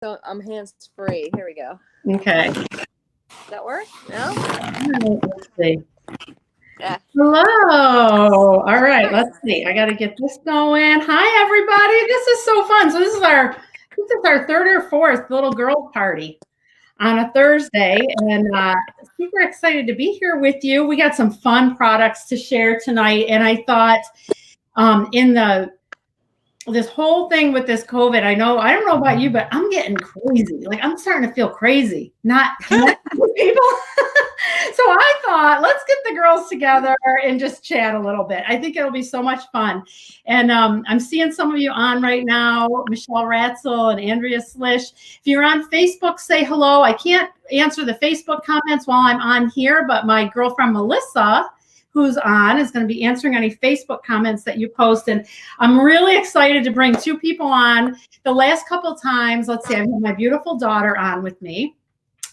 So I'm hands free. Here we go. Okay. Does that work? No? Let's see. Yeah. Hello. All right. Let's see. I got to get this going. Hi, everybody. This is so fun. So this is our third or fourth little girl party on a Thursday, and super excited to be here with you. We got some fun products to share tonight, and I thought in this whole thing with this COVID, I don't know about you, but I'm getting crazy. Like I'm starting to feel crazy, not connecting with people. So I thought, let's get the girls together and just chat a little bit. I think it'll be so much fun. And I'm seeing some of you on right now, Michelle Ratzel and Andrea Slish. If you're on Facebook, say hello. I can't answer the Facebook comments while I'm on here, but my girlfriend Melissa, who's on, is going to be answering any Facebook comments that you post. And I'm really excited to bring two people on. The last couple of times, let's see, I've had my beautiful daughter on with me.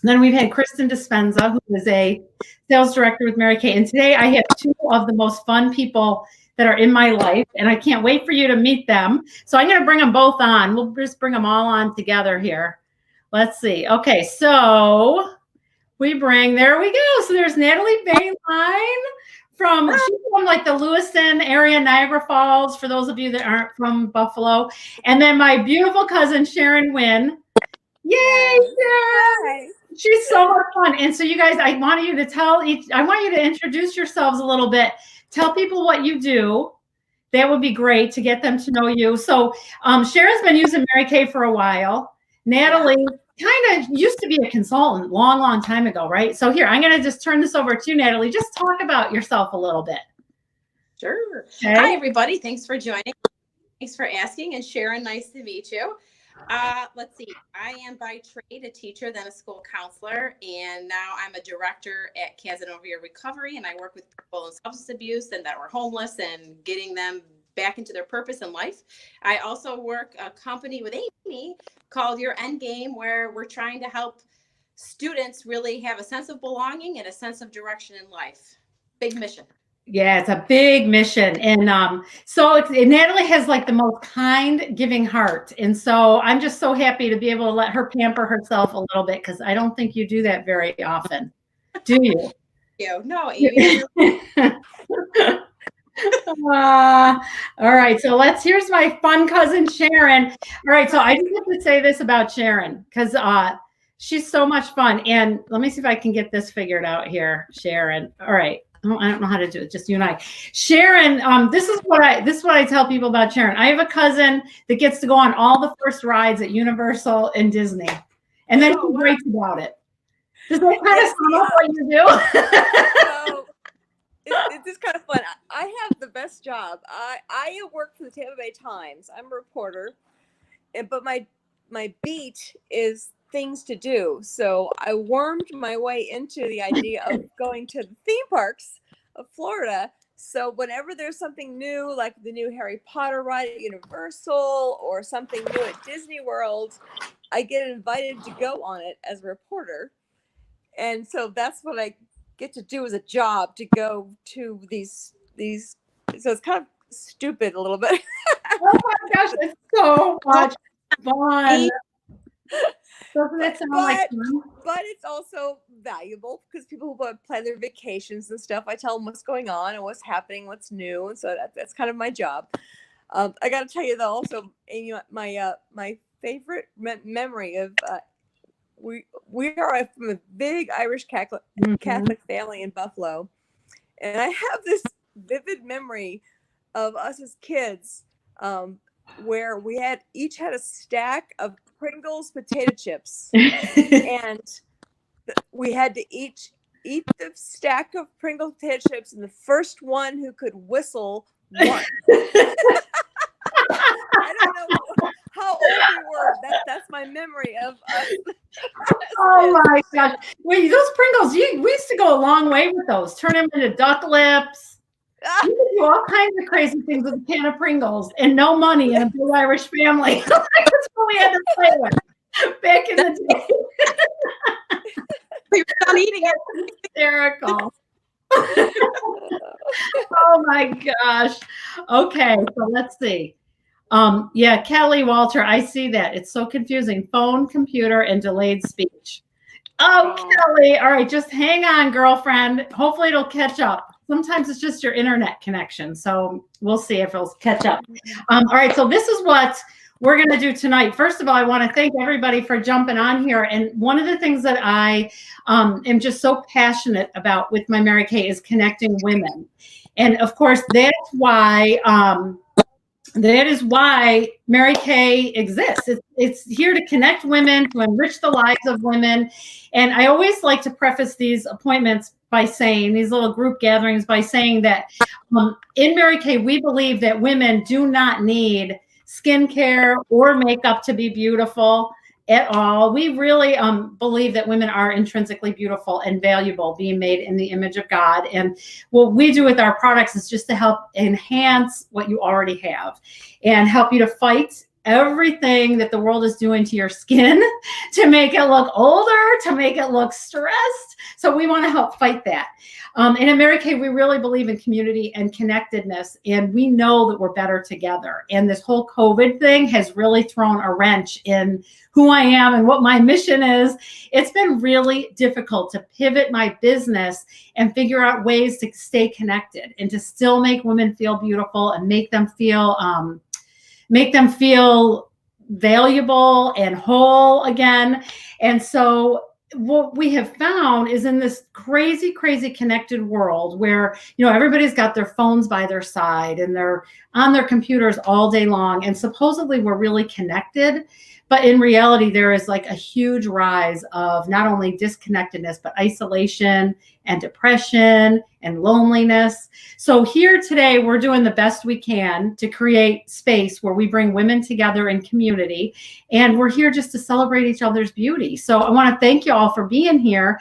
Then we've had Kristen Dispenza, who is a sales director with Mary Kay. And today I have two of the most fun people that are in my life, and I can't wait for you to meet them. So I'm going to bring them both on. We'll just bring them all on together here. Let's see. Okay, so there we go. So there's Natalie Bayline. She's from like the Lewiston area, Niagara Falls, for those of you that aren't from Buffalo. And then my beautiful cousin, Sharon Wynn. Yay, Sharon! She's so much fun. And so you guys, I want you to introduce yourselves a little bit. Tell people what you do. That would be great to get them to know you. So Sharon's been using Mary Kay for a while. Natalie kind of used to be a consultant long time ago, right? So here, I'm going to just turn this over to you, Natalie. Just talk about yourself a little bit. Sure. Okay. Hi, everybody. Thanks for joining. Thanks for asking. And Sharon, nice to meet you. Let's see. I am by trade a teacher, then a school counselor, and now I'm a director at Casanova Recovery, and I work with people in substance abuse and that were homeless and getting them back into their purpose in life. I also work a company with Amy called Your End Game, where we're trying to help students really have a sense of belonging and a sense of direction in life. Big mission. Yeah, it's a big mission. And so Natalie has like the most kind, giving heart. And so I'm just so happy to be able to let her pamper herself a little bit, because I don't think you do that very often. Do you? No, Amy. All right. So here's my fun cousin, Sharon. All right. So I just have to say this about Sharon, because she's so much fun. And let me see if I can get this figured out here, Sharon. All right. I don't know how to do it. Just you and I. Sharon, this is what I tell people about Sharon. I have a cousin that gets to go on all the first rides at Universal and Disney, and then she writes about it. Does that kind of sum up what you do? It's just kind of fun. I have the best job. I work for the Tampa Bay Times. I'm a reporter, but my beat is things to do. So I wormed my way into the idea of going to the theme parks of Florida. So whenever there's something new, like the new Harry Potter ride at Universal or something new at Disney World, I get invited to go on it as a reporter. And so that's what I get to do as a job, to go to these. So it's kind of stupid a little bit. Oh my gosh, it's so much fun. Doesn't it sound like fun? But it's also valuable, because people who plan their vacations and stuff, I tell them what's going on and what's happening, what's new. And so that's kind of my job. I got to tell you though, also, Amy, my favorite memory of we are from a big Irish Catholic family in Buffalo, and I have this vivid memory of us as kids, where we each had a stack of Pringles potato chips, and we had to each eat the stack of Pringles potato chips, and the first one who could whistle won. I don't know how old we were. That's my memory of us. Oh my gosh! Wait, those Pringles, we used to go a long way with those. Turn them into duck lips. You could do all kinds of crazy things with a can of Pringles, and no money in a big Irish family. That's what we had to play with back in the day. We were not eating it. Hysterical. Oh my gosh. Okay, so let's see. Yeah, Kelly Walter, I see that. It's so confusing. Phone, computer, and delayed speech. Oh, Kelly. All right, just hang on, girlfriend. Hopefully it'll catch up. Sometimes it's just your internet connection. So we'll see if it'll catch up. All right, so this is what we're going to do tonight. First of all, I want to thank everybody for jumping on here. And one of the things that I am just so passionate about with my Mary Kay is connecting women. And of course, that's why that is why Mary Kay exists. It's here to connect women, to enrich the lives of women. And I always like to preface these appointments by saying, these little group gatherings, by saying that in Mary Kay, we believe that women do not need skincare or makeup to be beautiful at all. We really believe that women are intrinsically beautiful and valuable, being made in the image of God. And what we do with our products is just to help enhance what you already have and help you to fight everything that the world is doing to your skin to make it look older, to make it look stressed. So we want to help fight that. And at Mary Kay, we really believe in community and connectedness, and we know that we're better together. And this whole COVID thing has really thrown a wrench in who I am and what my mission is. It's been really difficult to pivot my business and figure out ways to stay connected and to still make women feel beautiful and make them feel valuable and whole again. And so what we have found is in this crazy, crazy connected world where, everybody's got their phones by their side and they're on their computers all day long. And supposedly we're really connected. But in reality, there is like a huge rise of not only disconnectedness, but isolation and depression and loneliness. So here today, we're doing the best we can to create space where we bring women together in community. And we're here just to celebrate each other's beauty. So I want to thank you all for being here.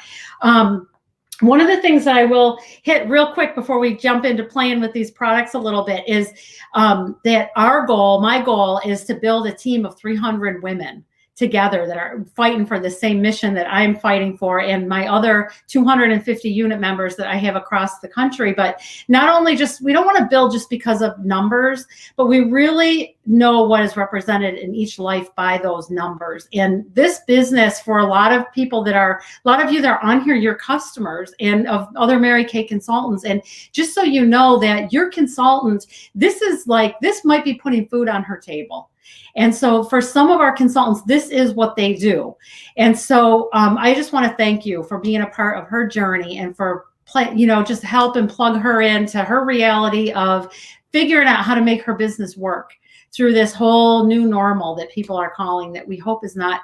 One of the things that I will hit real quick before we jump into playing with these products a little bit is that my goal is to build a team of 300 women together that are fighting for the same mission that I'm fighting for, and my other 250 unit members that I have across the country. But not only we don't want to build just because of numbers, but we really know what is represented in each life by those numbers. And this business, for a lot of you that are on here, you're customers and of other Mary Kay consultants. And just so you know that your consultant, this might be putting food on her table. And so for some of our consultants, this is what they do. And so I just want to thank you for being a part of her journey and for just help and plug her into her reality of figuring out how to make her business work through this whole new normal that people are calling, that we hope is not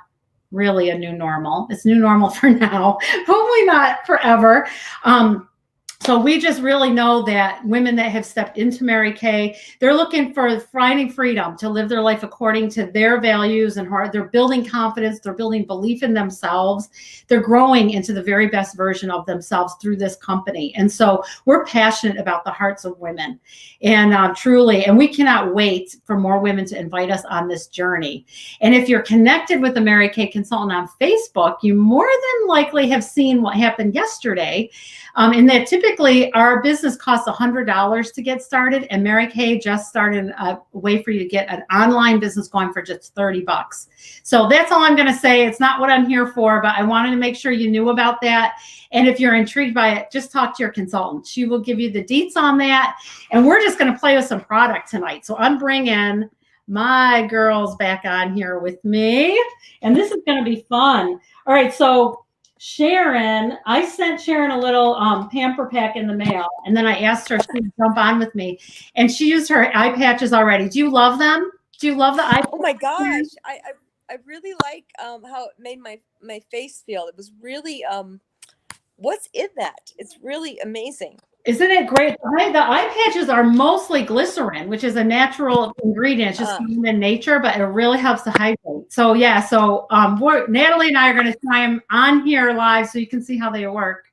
really a new normal. It's new normal for now, hopefully not forever. So we just really know that women that have stepped into Mary Kay, they're looking for finding freedom to live their life according to their values and heart. They're building confidence. They're building belief in themselves. They're growing into the very best version of themselves through this company. And so we're passionate about the hearts of women, and truly, and we cannot wait for more women to invite us on this journey. And if you're connected with a Mary Kay consultant on Facebook, you more than likely have seen what happened yesterday. In that typically our business costs $100 to get started, and Mary Kay just started a way for you to get an online business going for just $30. So that's all I'm going to say. It's not what I'm here for, but I wanted to make sure you knew about that. And if you're intrigued by it, just talk to your consultant. She will give you the deets on that. And we're just going to play with some product tonight. So I'm bringing my girls back on here with me, and this is going to be fun. All right, so Sharon, I sent Sharon a little Pamper pack in the mail, and then I asked her to jump on with me, and she used her eye patches already. Do you love them? Do you love the eye patches? Oh my gosh, I really like how it made my face feel. It was really what's in that? It's really amazing. Isn't it great? The eye patches are mostly glycerin, which is a natural ingredient. It's just human nature, but it really helps to hydrate. So yeah, Natalie and I are going to try them on here live so you can see how they work.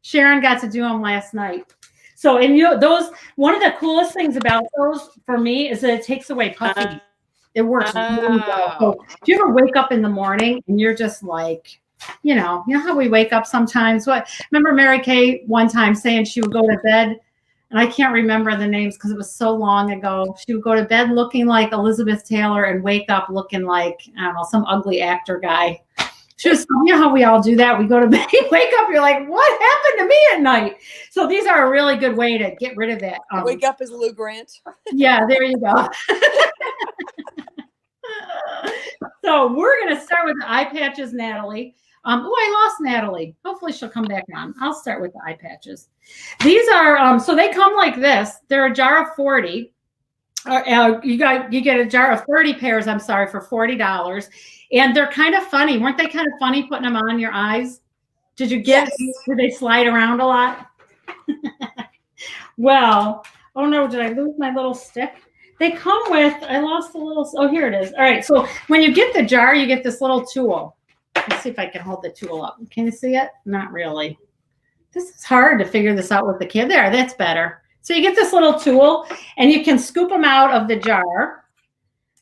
Sharon got to do them last night. So, and one of the coolest things about those for me is that it takes away puffy. It works really well. So if you ever wake up in the morning and you're just like, you know how we wake up sometimes. Remember Mary Kay one time saying she would go to bed and I can't remember the names because it was so long ago. She would go to bed looking like Elizabeth Taylor and wake up looking like, I don't know, some ugly actor guy. She was, you know how we all do that? We go to bed, wake up, you're like, what happened to me at night? So these are a really good way to get rid of that. Wake up as Lou Grant. Yeah, there you go. So we're going to start with the eye patches, Natalie. Oh, I lost Natalie. Hopefully she'll come back on. I'll start with the eye patches. These are, so they come like this. They're a jar of 40. You get a jar of 30 pairs, I'm sorry, for $40. And they're kind of funny. Weren't they kind of funny putting them on your eyes? Did you get, did they slide around a lot? Well, oh no, did I lose my little stick? They come with, I lost the little, oh, here it is. All right, so when you get the jar, you get this little tool. Let's see if I can hold the tool up. Can you see it? Not really. This is hard to figure this out with the kid. There, that's better. So you get this little tool, and you can scoop them out of the jar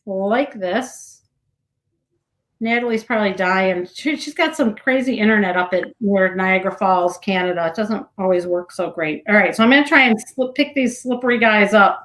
like this. Natalie's probably dying. She's got some crazy internet up at near Niagara Falls, Canada. It doesn't always work so great. All right, so I'm going to try and pick these slippery guys up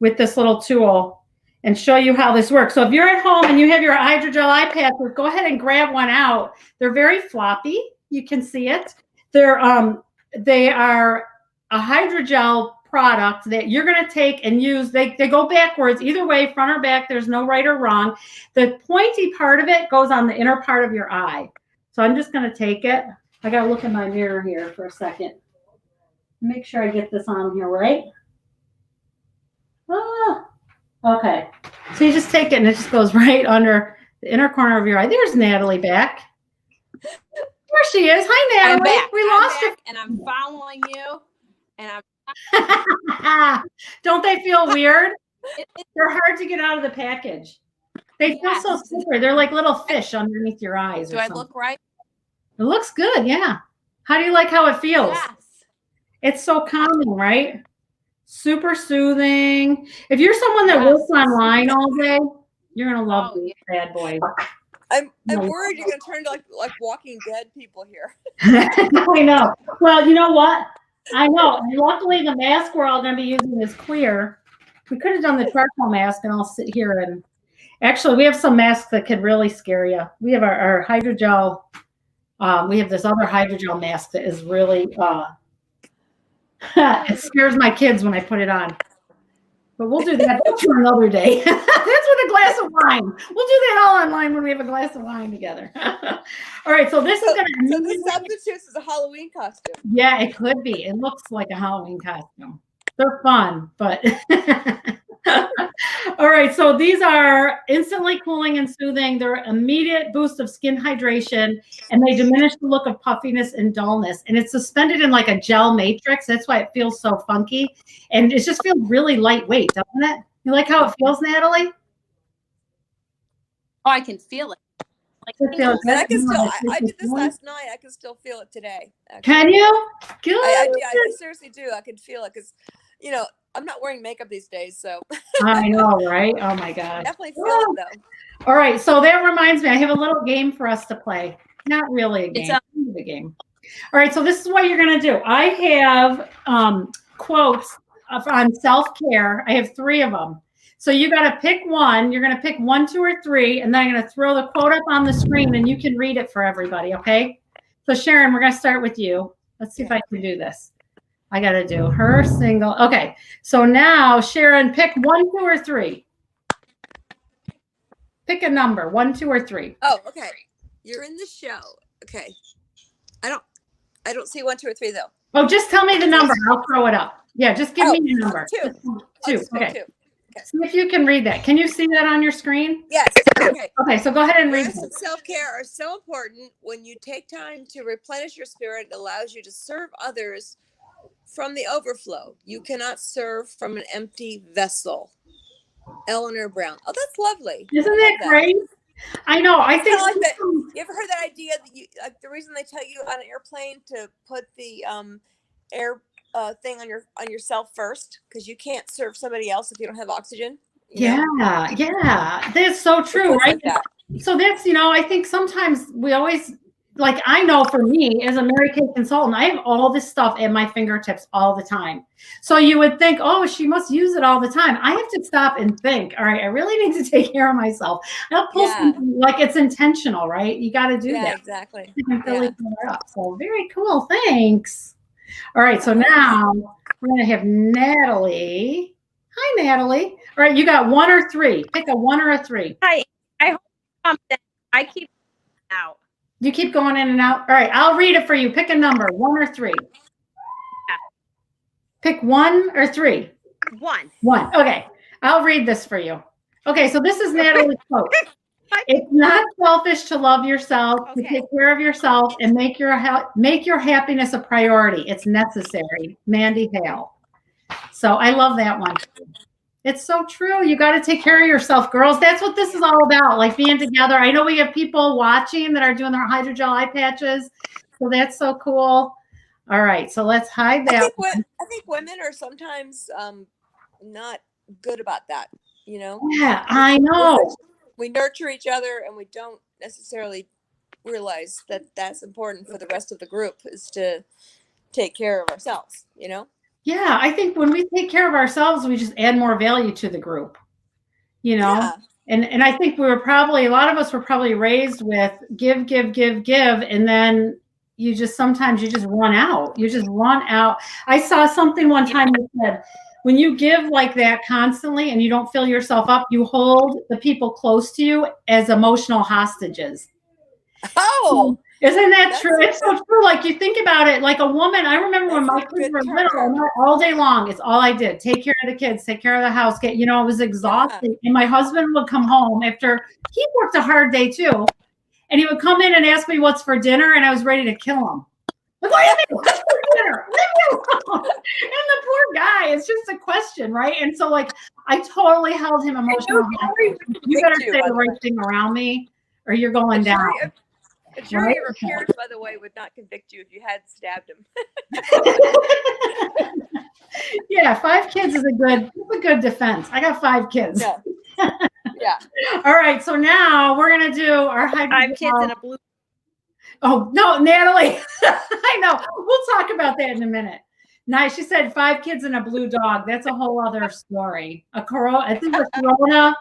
with this little tool and show you how this works. So if you're at home and you have your hydrogel eye patches, go ahead and grab one out. They're very floppy. You can see it. They are a hydrogel product that you're going to take and use. They go backwards either way, front or back. There's no right or wrong. The pointy part of it goes on the inner part of your eye. So I'm just going to take it. I got to look in my mirror here for a second. Make sure I get this on here right. Ah, okay. So you just take it and it just goes right under the inner corner of your eye. There's Natalie back. There she is. Hi, Natalie. I'm back. We lost her. And I'm following you. And I'm Don't they feel weird? They're hard to get out of the package. They feel so slippery. They're like little fish underneath your eyes. Do I look right? It looks good, yeah. How do you like how it feels? Yes. It's so calming, right? Super soothing. If you're someone that works online all day, you're gonna love these bad boys. I'm worried you're gonna turn to like Walking Dead people here. I know. Well, you know what? I know. And luckily, the mask we're all going to be using is clear. We could have done the charcoal mask, and I'll sit here and actually, we have some masks that could really scare you. We have our hydrogel. We have this other hydrogel mask that is really it scares my kids when I put it on. But we'll do that for another day. That's with a glass of wine. We'll do that all online when we have a glass of wine together. All right, so this is going to... So this substitutes as a Halloween costume. Yeah, it could be. It looks like a Halloween costume. They're fun, but... All right, so these are instantly cooling and soothing. They're an immediate boost of skin hydration, and they diminish the look of puffiness and dullness. And it's suspended in like a gel matrix. That's why it feels so funky. And it just feels really lightweight, doesn't it? You like how it feels, Natalie? Oh, I can feel it. Like, It feels good. I can still. I did this last night. I can still feel it today. Actually. Can you? Good. I seriously do. I can feel it because, you know, I'm not wearing makeup these days, so. I know, right? Oh my God. Definitely feel it though. All right, so that reminds me, I have a little game for us to play. Not really a game, it's a game. All right, so this is what you're gonna do. I have quotes on self-care. I have 3 of them. So you gotta pick one. You're gonna pick 1, 2, or 3, and then I'm gonna throw the quote up on the screen and you can read it for everybody, okay? So Sharon, we're gonna start with you. Let's see if I can do this. I got to do her single. Okay. So now, Sharon, pick 1, 2, or 3. Pick a number, 1, 2, or 3. Oh, okay. You're in the show. Okay. I don't see 1, 2, or 3 though. Oh, just tell me the number. I'll throw it up. Yeah, just give me your number. 2. 2. Okay. 2. See if you can read that. Can you see that on your screen? Yes. Okay. Okay, so go ahead and read Rest it. and self-care are so important. When you take time to replenish your spirit, it allows you to serve others from the overflow. You cannot serve from an empty vessel. Eleanor Brown. Oh, that's lovely. Isn't that great? I know. I think like that. You ever heard that idea that you like the reason they tell you on an airplane to put the air thing on yourself first because you can't serve somebody else if you don't have oxygen. Yeah, that's so true, right? Like that. So that's, I think sometimes we always like I know for me as a Mary Kay consultant, I have all this stuff at my fingertips all the time. So you would think, oh, she must use it all the time. I have to stop and think, all right, I really need to take care of myself. I'll pull something like it's intentional, right? You got to do that. Exactly. You can really pull it up. So very cool. Thanks. All right. So now we're going to have Natalie. Hi, Natalie. All right. You got 1 or 3. Pick a 1 or a 3. Hi. I hope I keep out. You keep going in and out. All right, I'll read it for you. Pick a number, 1 or 3. Yeah. Pick 1 or 3. 1. 1. Okay, I'll read this for you. Okay, so this is Natalie's quote. It's not selfish to love yourself, to take care of yourself, and make your happiness a priority. It's necessary. Mandy Hale. So I love that one. It's so true. You got to take care of yourself, girls. That's what this is all about, like being together. I know we have people watching that are doing their hydrogel eye patches. So that's so cool. All right. So let's hide that. I think women are sometimes not good about that, you know? Yeah, I know. We nurture each other and we don't necessarily realize that that's important for the rest of the group is to take care of ourselves, you know? Yeah, I think when we take care of ourselves, we just add more value to the group, you know? Yeah. And I think a lot of us were probably raised with give, and then sometimes you just run out. You just run out. I saw something one time that said, when you give like that constantly and you don't fill yourself up, you hold the people close to you as emotional hostages. Oh, isn't that true? It's so true. Like you think about it, like a woman. I remember when my kids were little, all day long, it's all I did. Take care of the kids, take care of the house. It was exhausting. Yeah. And my husband would come home after he worked a hard day too. And he would come in and ask me what's for dinner. And I was ready to kill him. Like, what do you mean? What's for dinner? Leave me alone. And the poor guy, it's just a question, right? And so like, I totally held him emotional. You better say the right thing around me or you're going down. A jury of your peers, by the way, would not convict you if you had stabbed him. Yeah, 5 kids is a good defense. I got 5 kids. Yeah. Yeah. All right, so now we're gonna do our 5 kids in a blue. Oh no, Natalie. I know. We'll talk about that in a minute. Nice. She said 5 kids and a blue dog. That's a whole other story. I think a corona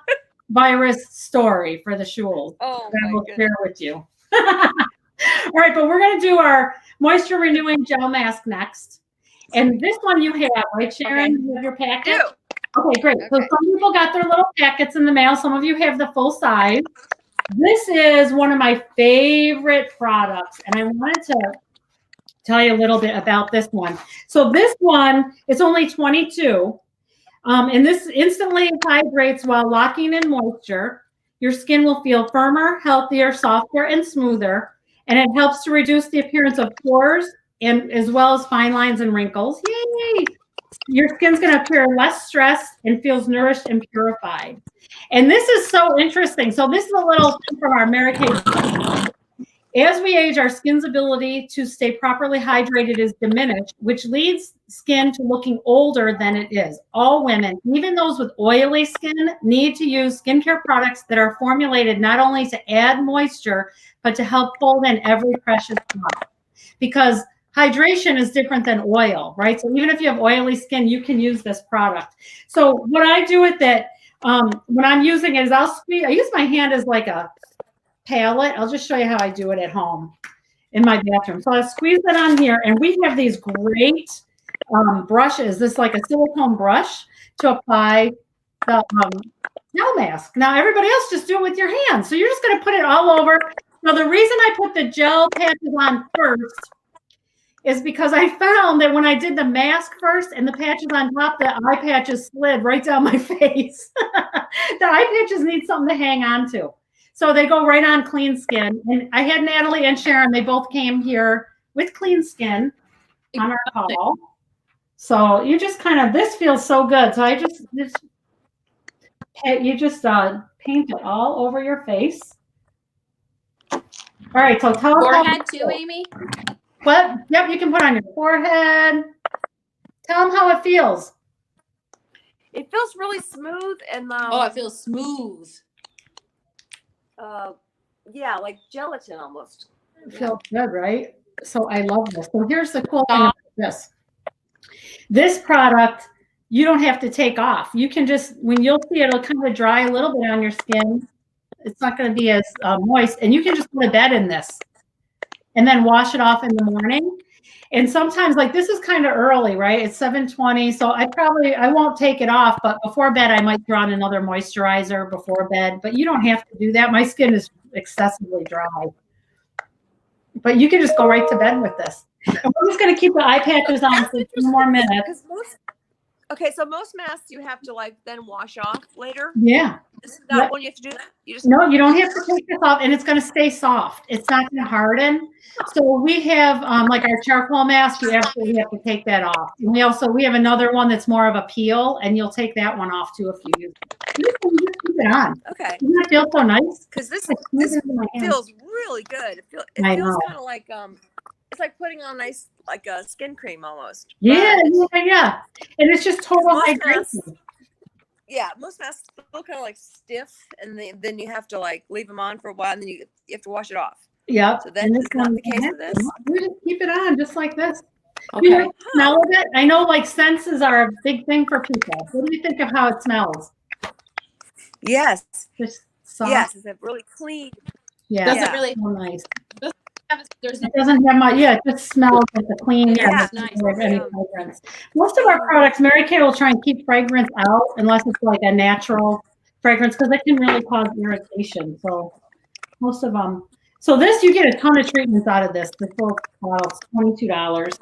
virus story for the Shules. Oh, that I will share with you. All right, but we're going to do our moisture renewing gel mask next. And this one you have, right, Sharon? Okay. You have your packet? Okay, great. Okay. So some people got their little packets in the mail. Some of you have the full size. This is one of my favorite products, and I wanted to tell you a little bit about this one. So this one is only 22, and this instantly hydrates while locking in moisture. Your skin will feel firmer, healthier, softer, and smoother, and it helps to reduce the appearance of pores and as well as fine lines and wrinkles. Yay! Your skin's going to appear less stressed and feels nourished and purified. And this is so interesting. So this is a little thing from our Mary Kay. As we age, our skin's ability to stay properly hydrated is diminished, which leads skin to looking older than it is. All women, even those with oily skin, need to use skincare products that are formulated not only to add moisture, but to help hold in every precious drop. Because hydration is different than oil, right? So even if you have oily skin, you can use this product. So what I do with it, when I'm using it is I use my hand as like a palette. I'll just show you how I do it at home in my bathroom. So I squeeze it on here, and we have these great brushes. This is like a silicone brush to apply the gel mask. Now everybody else just do it with your hands. So you're just going to put it all over. Now the reason I put the gel patches on first is because I found that when I did the mask first and the patches on top, the eye patches slid right down my face. The eye patches need something to hang on to. So they go right on clean skin. And I had Natalie and Sharon, they both came here with clean skin on our call. So you just this feels so good. So I just paint it all over your face. All right, so tell them forehead too, Amy? What? Yep, you can put on your forehead. Tell them how it feels. It feels really smooth and it feels smooth. Yeah, like gelatin almost. It feels good, right? So I love this. So here's the cool thing about this. This product, you don't have to take off. You can just, when you'll see it'll kind of dry a little bit on your skin. It's not going to be as moist. And you can just go to bed in this and then wash it off in the morning. And sometimes, like, this is kind of early, right? It's 7:20. So I won't take it off, but before bed, I might throw on another moisturizer before bed, but you don't have to do that. My skin is excessively dry, but you can just go right to bed with this. And we're just going to keep the eye patches on for 2 more minutes. So most masks you have to like then wash off later. Yeah. This is not when you have to do that. You just No, you don't have to take this off, and it's going to stay soft. It's not going to harden. So we have like our charcoal mask. You absolutely have to take that off. And we have another one that's more of a peel, and you'll take that one off too if you use it. You just keep it on. Okay. Doesn't that feel so nice? Because this feels really good. It feels kind of like it's like putting on nice like a skin cream almost. Yeah. And it's just total hydration. Yeah, most masks feel kind of like stiff, and then you have to like leave them on for a while, and then you have to wash it off. Yep. So that is not the case with this. We just keep it on just like this. Okay. You know, smell of it. I know like senses are a big thing for people. What do you think of how it smells? Yes. Just soft. Yes, it's a really clean. Yeah. Does it really so nice. There's It doesn't have much. Yeah, it just smells like a clean. Yeah, Doesn't nice. have any fragrance. Most of our products, Mary Kay will try and keep fragrance out unless it's like a natural fragrance because it can really cause irritation. So most of them. So this, you get a ton of treatments out of this. The full bottle's $22.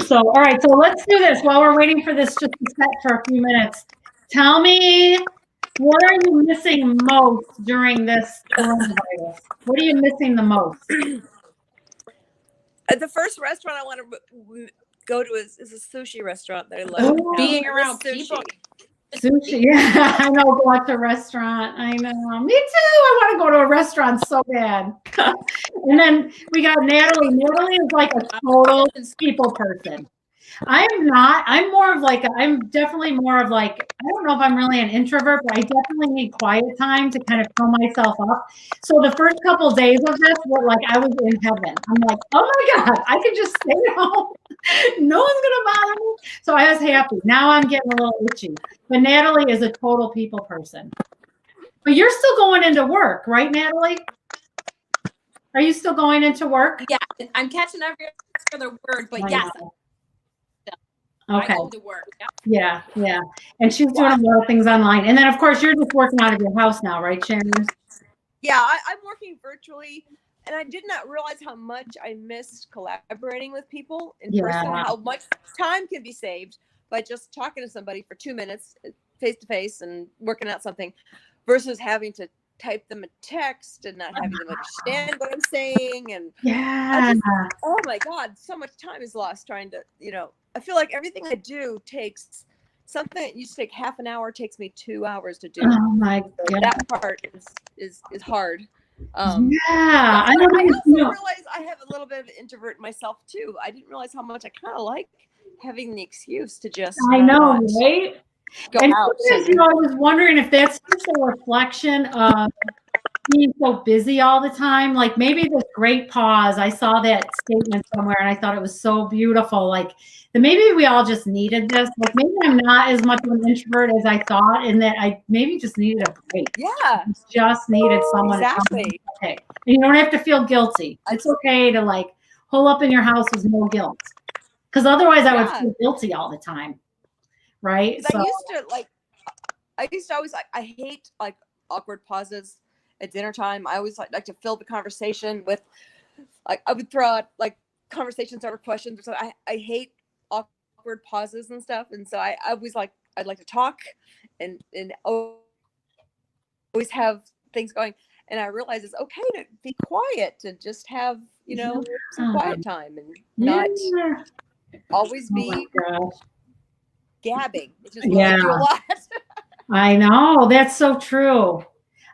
So all right, so let's do this while we're waiting for this just to set for a few minutes. Tell me, what are you missing most during this coronavirus? What are you missing the most? The first restaurant I want to go to is a sushi restaurant that I love. Oh, being around people. Sushi, yeah, I know. Go out to a restaurant. I know. Me too. I want to go to a restaurant so bad. And then we got Natalie. Natalie is like a total people person. I'm not. I'm more of like, I'm definitely more of like, I don't know if I'm really an introvert, but I definitely need quiet time to kind of fill myself up. So the first couple of days of this were like, I was in heaven. I'm like, oh my God, I could just stay at home. No one's going to bother me. So I was happy. Now I'm getting a little itchy. But Natalie is a total people person. But you're still going into work, right, Natalie? Are you still going into work? Yeah, I'm catching every other word, but yes. Okay. I go to work. Yeah. Yeah. And she's doing a lot of things online. And then, of course, you're just working out of your house now, right, Sharon? Yeah, I'm working virtually, and I did not realize how much I missed collaborating with people in person, how much time can be saved by just talking to somebody for 2 minutes face to face and working out something versus having to type them a text and not having them understand what I'm saying. And oh my God, so much time is lost trying to, I feel like everything I do takes something that used to take half an hour takes me 2 hours to do. Oh my God. That part is hard. I also realize I have a little bit of an introvert myself too. I didn't realize how much I kind of like having the excuse to just right? Go out. I was wondering if that's just a reflection of being so busy all the time. Like maybe this great pause. I saw that statement somewhere and I thought it was so beautiful. Like that maybe we all just needed this. Like maybe I'm not as much of an introvert as I thought, and that I maybe just needed a break. Yeah. Just needed someone. Exactly. Okay. And you don't have to feel guilty. It's okay to like hole up in your house with no guilt. Because otherwise I would feel guilty all the time. Right. So, I used to always I hate like awkward pauses at dinner time. I always like to fill the conversation with like I would throw out like conversations over questions or something. I hate awkward pauses and stuff. And so I always I'd like to talk and always have things going. And I realize it's okay to be quiet and just have, some quiet time and not always be gabbing. It just do a lot. I know. That's so true.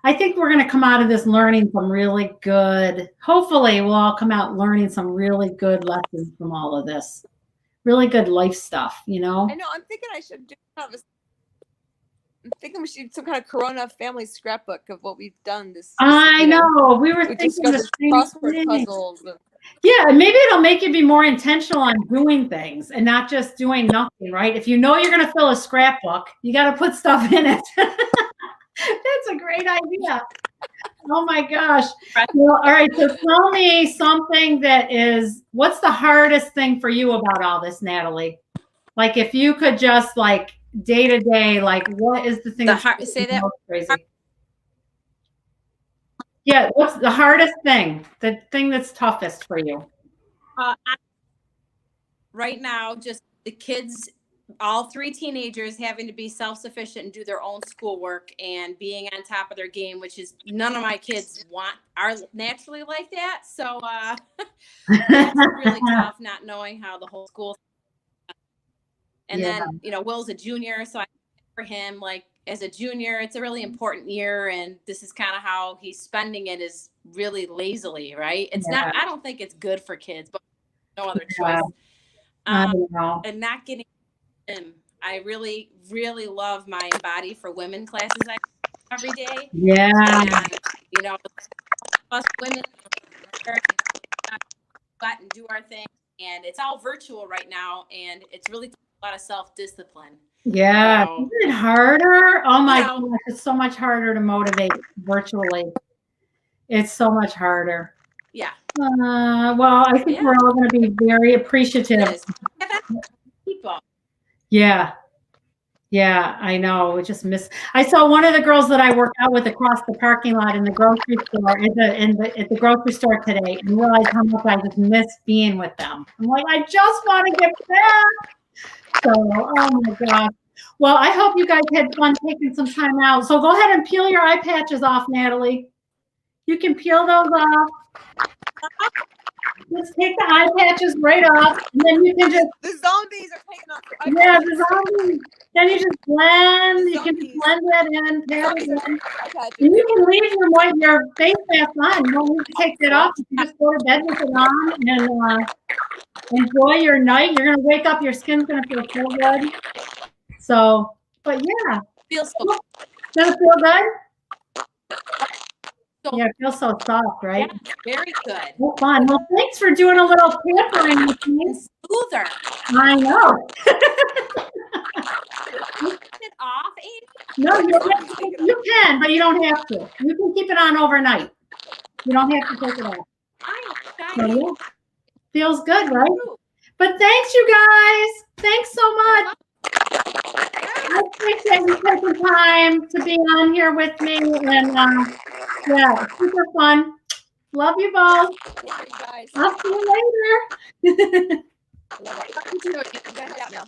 I think we're going to come out of this learning some really good, hopefully we'll all come out learning some really good lessons from all of this. Really good life stuff, I know. I'm thinking I should do thinking we should do some kind of Corona family scrapbook of what we've done this. I know. We were thinking discovered the crossword same thing. puzzles. Yeah, and maybe it'll make you be more intentional on doing things and not just doing nothing, right? If you know you're going to fill a scrapbook, you got to put stuff in it. That's a great idea. Oh my gosh. Well, all right. So tell me something what's the hardest thing for you about all this, Natalie? Like if you could just like day to day, like what is the thing say that most crazy? Yeah, what's the hardest thing? The thing that's toughest for you? Right now, just the kids, all 3 teenagers having to be self-sufficient and do their own schoolwork and being on top of their game, which is none of my kids are naturally like that. So it's really tough not knowing how the whole school. And then, Will's a junior, so for him, like as a junior, it's a really important year, and this is kind of how he's spending it, is really lazily, right? It's not. I don't think it's good for kids, but no other choice. And not getting him. I really, really love my Body for Women classes every day. Yeah. And, us women go out and do our thing, and it's all virtual right now, and it's really a lot of self-discipline. Yeah. Isn't it harder? Oh my gosh, it's so much harder to motivate virtually. It's so much harder. Yeah. Well, I think we're all going to be very appreciative. People. Yeah. Yeah, I know. I saw one of the girls that I work out with across the parking lot in the grocery store at the grocery store today, and realized how much I just miss being with them. I'm like, I just want to get back. So, oh my gosh. Well, I hope you guys had fun taking some time out. So go ahead and peel your eye patches off, Natalie. You can peel those off. Just take the eye patches right off, and then you can just. The zombies are taking off. Yeah, the zombies. Then you just blend. You can just blend that in. And you can leave your face mask on. You don't need to take that off. You can just go to bed with it on and enjoy your night. You're gonna wake up. Your skin's gonna feel so good. So, but yeah, feels so. Does it feel good? Yeah, it feels so soft, right? Yeah, very good. Well, fun. Well, thanks for doing a little pampering with me. Smoother. I know. It off, Amy? No, you can, but you don't have to. You can keep it on overnight. You don't have to take it off. So, yeah. Feels good, right? But thanks, you guys. Thanks so much. I appreciate you taking time to be on here with me, and yeah, super fun. Love you both. Guys. I'll see you later. Love it. You guys out now.